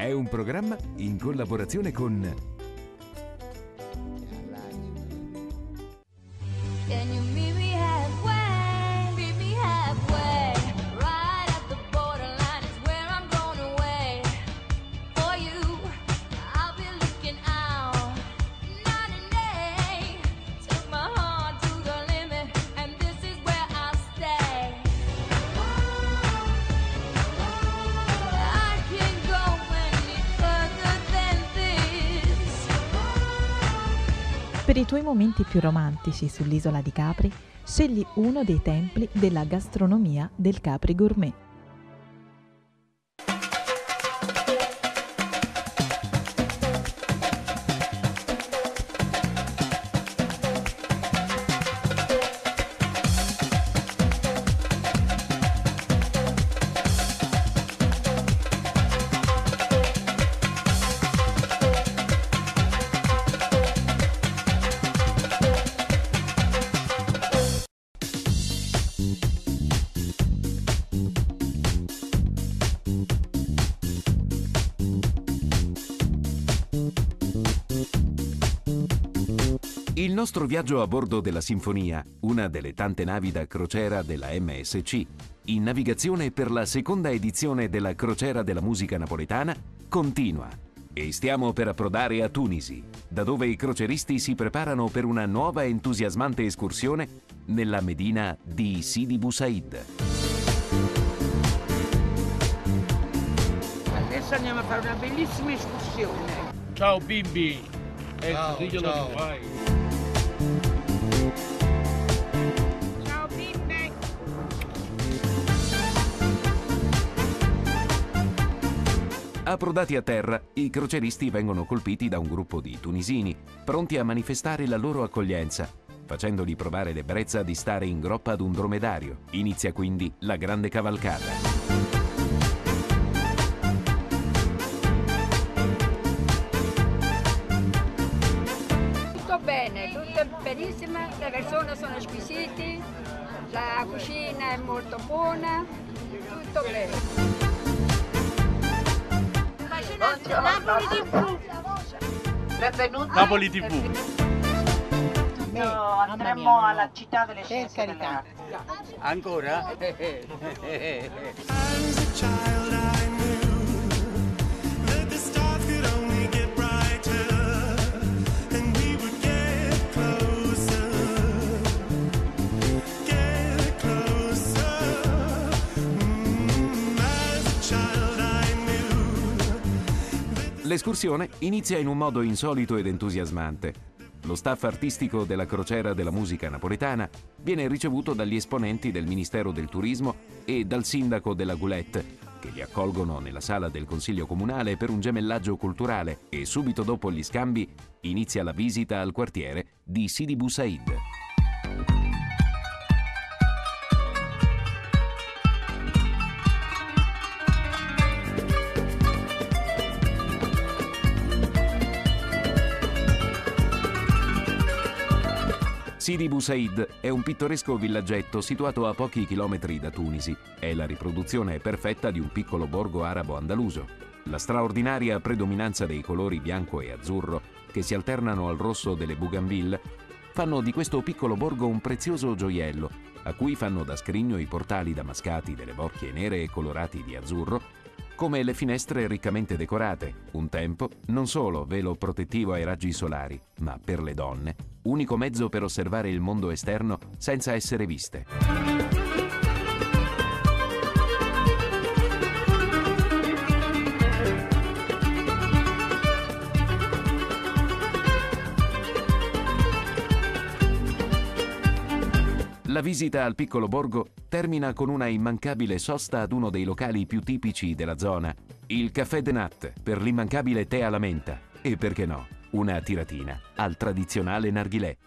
È un programma in collaborazione con Can you meet me halfway? Meet me halfway. Right at the borderline is where I'm going away. For you, I'll be looking out. Night and day, took my heart to the limit, and this is where I'll stay. I can't go any further than this. Per i tuoi momenti più romantici sull'isola di Capri, scegli uno dei templi della gastronomia del Capri Gourmet. il nostro viaggio a bordo della Sinfonia, una delle tante navi da crociera della MSC, in navigazione per la seconda edizione della Crociera della Musica Napoletana, continua. E stiamo per approdare a Tunisi, da dove i croceristi si preparano per una nuova e entusiasmante escursione nella medina di Sidi Bou Said. Adesso andiamo a fare una bellissima escursione. Ciao bimbi! Ciao, diglielo ciao. tu, vai. Ciao bimbe! Approdati a terra, i croceristi vengono colpiti da un gruppo di tunisini, pronti a manifestare la loro accoglienza, facendoli provare l'ebbrezza di stare in groppa ad un dromedario. Inizia quindi la grande cavalcata. Tutto bene, tutto benissimo, le persone sono squisiti, la cucina è molto buona, tutto bene. Napoli TV! Benvenuti. Napoli TV. Andremo alla città delle scienze delle arti. Ancora? As a child I knew that the stars could only get brighter and we would get closer. As a child I knew. L'escursione inizia in un modo insolito ed entusiasmante. Lo staff artistico della Crociera della Musica Napoletana viene ricevuto dagli esponenti del Ministero del Turismo e dal sindaco della Goulette, che li accolgono nella sala del Consiglio Comunale per un gemellaggio culturale e subito dopo gli scambi inizia la visita al quartiere di Sidi Bou Said. Sidi Bou Said è un pittoresco villaggetto situato a pochi chilometri da Tunisi. È la riproduzione perfetta di un piccolo borgo arabo-andaluso. La straordinaria predominanza dei colori bianco e azzurro, che si alternano al rosso delle bougainville, fanno di questo piccolo borgo un prezioso gioiello, a cui fanno da scrigno i portali damascati delle borchie nere e colorati di azzurro, come le finestre riccamente decorate, un tempo non solo velo protettivo ai raggi solari, ma per le donne, unico mezzo per osservare il mondo esterno senza essere viste. La visita al piccolo borgo termina con una immancabile sosta ad uno dei locali più tipici della zona, il Café de Nat, per l'immancabile tè alla menta e, perché no, una tiratina al tradizionale narghilè.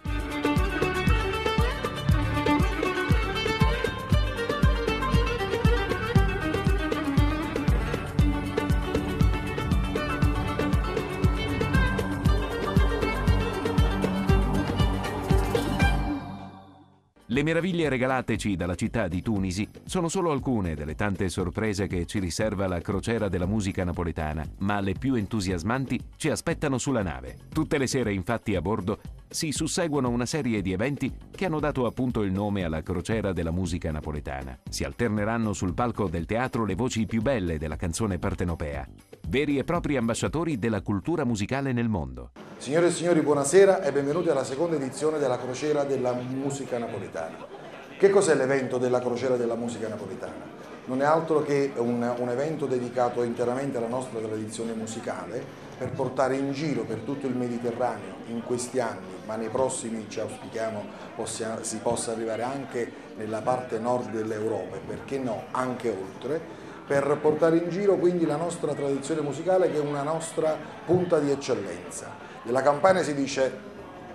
Le meraviglie regalateci dalla città di Tunisi sono solo alcune delle tante sorprese che ci riserva la crociera della musica napoletana, ma le più entusiasmanti ci aspettano sulla nave. Tutte le sere, infatti, a bordo si susseguono una serie di eventi che hanno dato appunto il nome alla crociera della musica napoletana. Si alterneranno sul palco del teatro le voci più belle della canzone partenopea, veri e propri ambasciatori della cultura musicale nel mondo. Signore e signori, buonasera e benvenuti alla seconda edizione della crociera della musica napoletana. Che cos'è l'evento della crociera della musica napoletana? Non è altro che un evento dedicato interamente alla nostra tradizione musicale per portare in giro per tutto il Mediterraneo in questi anni, ma nei prossimi ci auspichiamo si possa arrivare anche nella parte nord dell'Europa e perché no anche oltre, per portare in giro quindi la nostra tradizione musicale, che è una nostra punta di eccellenza. Della Campania si dice,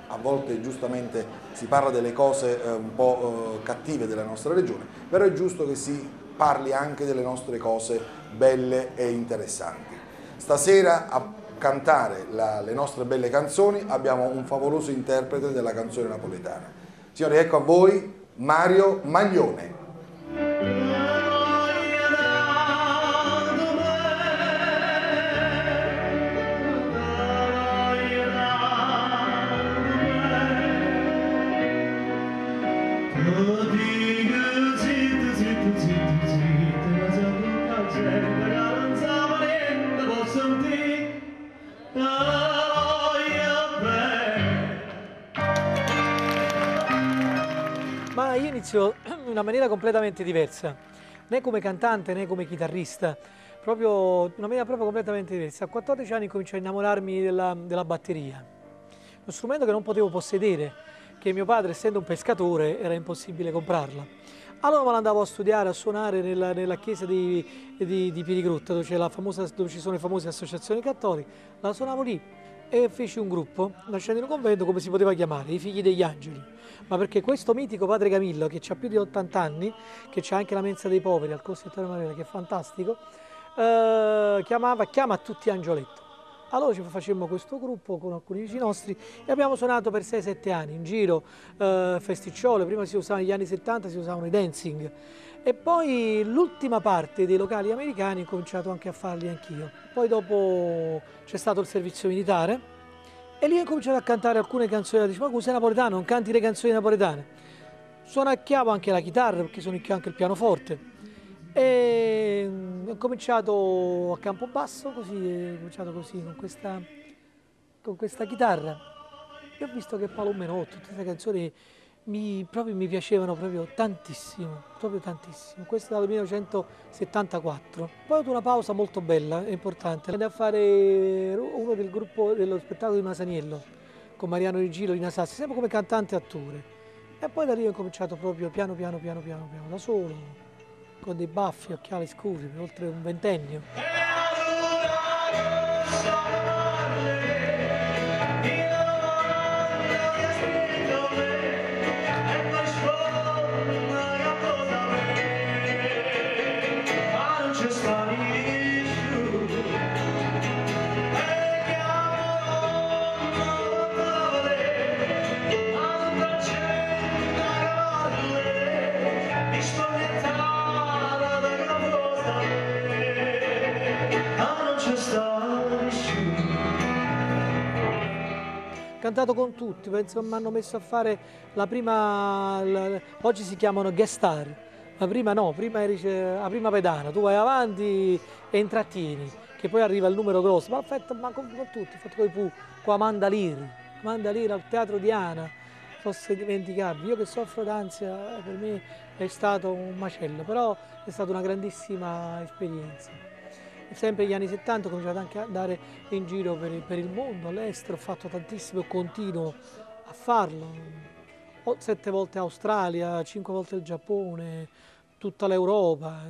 a volte giustamente si parla delle cose un po' cattive della nostra regione, però è giusto che si parli anche delle nostre cose belle e interessanti. Stasera a cantare le nostre belle canzoni abbiamo un favoloso interprete della canzone napoletana. Signori, ecco a voi Mario Maglione. Ma io inizio in una maniera completamente diversa, né come cantante né come chitarrista, proprio una maniera proprio completamente diversa. A 14 anni cominciai a innamorarmi della batteria, uno strumento che non potevo possedere, che mio padre, essendo un pescatore, era impossibile comprarla. Allora me la andavo a studiare, a suonare nella chiesa di Piedigrutta, dove ci sono le famose associazioni cattoliche. La suonavo lì e feci un gruppo, nascendo in un convento, come si poteva chiamare, i Figli degli Angeli. Ma perché questo mitico padre Camillo, che ha più di 80 anni, che c'ha anche la mensa dei poveri al Corso Vittorio Emanuele, che è fantastico, chiama tutti Angioletto. Allora ci facemmo questo gruppo con alcuni amici nostri e abbiamo suonato per 6-7 anni in giro, festicciole. Prima si usavano, negli anni 70 si usavano i dancing, e poi l'ultima parte dei locali americani ho cominciato anche a farli anch'io. Poi dopo c'è stato il servizio militare e lì ho cominciato a cantare alcune canzoni. Dice: ma tu sei napoletano, non canti le canzoni napoletane? Suonacchiavo anche la chitarra, perché suonacchiavo anche il pianoforte. E ho cominciato a Campobasso, con questa chitarra, e ho visto che Paolo Menotto, tutte queste canzoni mi piacevano proprio tantissimo, Questo è dal 1974. Poi ho avuto una pausa molto bella e importante, andai a fare uno del gruppo dello spettacolo di Masaniello con Mariano Rigilo, Lina Sassi, sempre come cantante e attore, e poi da lì ho cominciato proprio piano da solo, con dei baffi, occhiali scuri, per oltre un ventennio. Cantato con tutti, penso che mi hanno messo a fare la prima, oggi si chiamano guest star, ma prima no, prima eri la prima pedana, tu vai avanti e intrattieni, che poi arriva il numero grosso, ma con tutti, ho fatto con i Pooh, con Amanda Lear al Teatro Diana, fosse dimenticabile. Io che soffro d'ansia, per me è stato un macello, però è stata una grandissima esperienza. Sempre negli anni 70 ho cominciato anche ad andare in giro per il mondo, all'estero, ho fatto tantissimo e continuo a farlo. 7 volte Australia, 5 volte il Giappone, tutta l'Europa.